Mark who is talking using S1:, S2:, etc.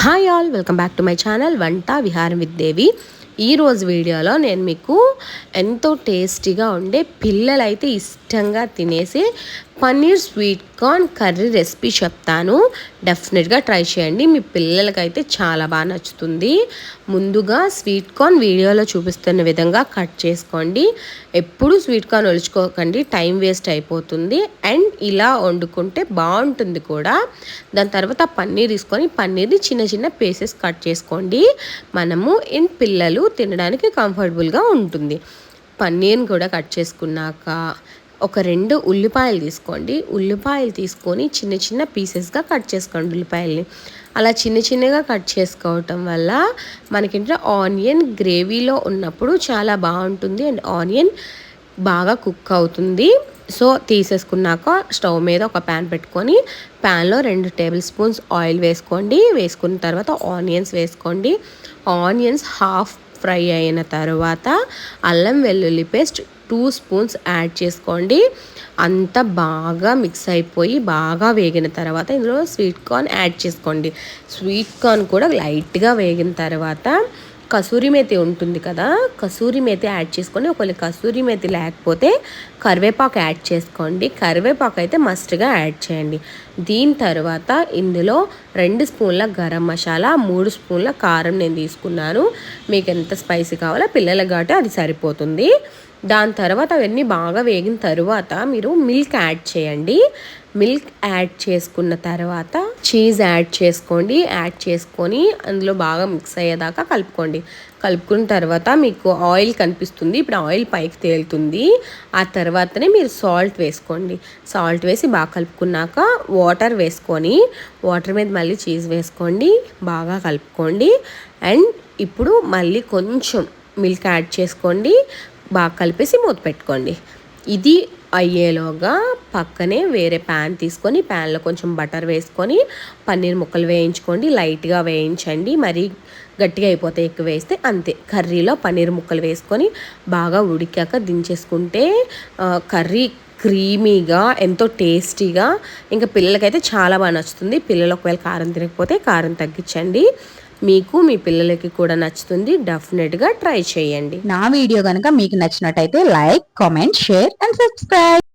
S1: Hi all, welcome back to my channel వంట విహారం with దేవి. ఈరోజు వీడియోలో నేను మీకు ఎంతో టేస్టీగా ఉండే పిల్లలైతే ఇష్టంగా తినేసి paneer sweet corn curry recipe చెప్తాను. డెఫినెట్గా ట్రై చేయండి, మీ పిల్లలకైతే చాలా బాగా నచ్చుతుంది. ముందుగా స్వీట్ కార్న్ వీడియోలో చూపిస్తున్న విధంగా కట్ చేసుకోండి. ఎప్పుడు స్వీట్ కార్న్ ఒలుచుకోకండి, టైం వేస్ట్ అయిపోతుంది. అండ్ ఇలా వండుకుంటే బాగుంటుంది కూడా. దాని తర్వాత పన్నీర్ తీసుకొని పన్నీర్ని చిన్న చిన్న పీసెస్ కట్ చేసుకోండి. మనము పిల్లలు తినడానికి కంఫర్టబుల్గా ఉంటుంది. పన్నీర్ని కూడా కట్ చేసుకున్నాక ఒక 2 ఉల్లిపాయలు తీసుకోండి. ఉల్లిపాయలు తీసుకొని చిన్న చిన్న పీసెస్గా కట్ చేసుకోండి. ఉల్లిపాయల్ని అలా చిన్న చిన్నగా కట్ చేసుకోవటం వల్ల మనకింట్లో ఆనియన్ గ్రేవీలో ఉన్నప్పుడు చాలా బాగుంటుంది అండ్ ఆనియన్ బాగా కుక్ అవుతుంది. సో తీసేసుకున్నాక స్టవ్ మీద ఒక ప్యాన్ పెట్టుకొని ప్యాన్లో 2 టేబుల్ స్పూన్స్ ఆయిల్ వేసుకోండి. వేసుకున్న తర్వాత ఆనియన్స్ వేసుకోండి. ఆనియన్స్ హాఫ్ ఫ్రై అయిన తర్వాత అల్లం వెల్లుల్లి పేస్ట్ 2 స్పూన్స్ యాడ్ చేసుకోండి. అంతా బాగా మిక్స్ అయిపోయి బాగా వేగిన తర్వాత ఇందులో స్వీట్ కార్న్ యాడ్ చేసుకోండి. స్వీట్ కార్న్ కూడా లైట్గా వేగిన తర్వాత కసూరి మేతి ఉంటుంది కదా, కసూరి మేతి యాడ్ చేసుకొని, ఒకవేళ కసూరి మేతి లేకపోతే కరివేపాకు యాడ్ చేసుకోండి. కరివేపాకు అయితే మస్ట్గా యాడ్ చేయండి. దీని తర్వాత ఇందులో 2 స్పూన్ల గరం మసాలా, 3 స్పూన్ల కారం నేను తీసుకున్నాను. మీకు ఎంత స్పైసీ కావాలో పిల్లలకు కాబట్టి అది సరిపోతుంది. దాని తర్వాత అవన్నీ బాగా వేగిన తర్వాత మీరు మిల్క్ యాడ్ చేయండి. మిల్క్ యాడ్ చేసుకున్న తర్వాత చీజ్ యాడ్ చేసుకోండి. యాడ్ చేసుకొని అందులో బాగా మిక్స్ అయ్యేదాకా కలుపుకోండి. కలుపుకున్న తర్వాత మీకు ఆయిల్ కనిపిస్తుంది. ఇప్పుడు ఆయిల్ పైకి తేలుతుంది. ఆ తర్వాతనే మీరు సాల్ట్ వేసుకోండి. సాల్ట్ వేసి బాగా కలుపుకున్నాక వాటర్ వేసుకొని వాటర్ మీద మళ్ళీ చీజ్ వేసుకోండి. బాగా కలుపుకోండి. అండ్ ఇప్పుడు మళ్ళీ కొంచెం మిల్క్ యాడ్ చేసుకోండి. బాగా కలిపేసి మూత పెట్టుకోండి. ఇది అయ్యేలోగా పక్కనే వేరే ప్యాన్ తీసుకొని ప్యాన్లో కొంచెం బటర్ వేసుకొని పన్నీర్ ముక్కలు వేయించుకోండి. లైట్గా వేయించండి, మరీ గట్టిగా అయిపోతే ఎక్కువ వేస్తే అంతే. కర్రీలో పన్నీర్ ముక్కలు వేసుకొని బాగా ఉడికాక దించేసుకుంటే కర్రీ క్రీమీగా ఎంతో టేస్టీగా, ఇంకా పిల్లలకైతే చాలా బాగా నచ్చుతుంది. పిల్లలు ఒకవేళ కారం తినకపోతే కారం తగ్గించండి. మీకు మీ పిల్లలకి కూడా నచ్చుతుంది. డెఫినెట్గా ట్రై చేయండి.
S2: నా వీడియో కనుక మీకు నచ్చినట్టయితే like, comment, share and subscribe.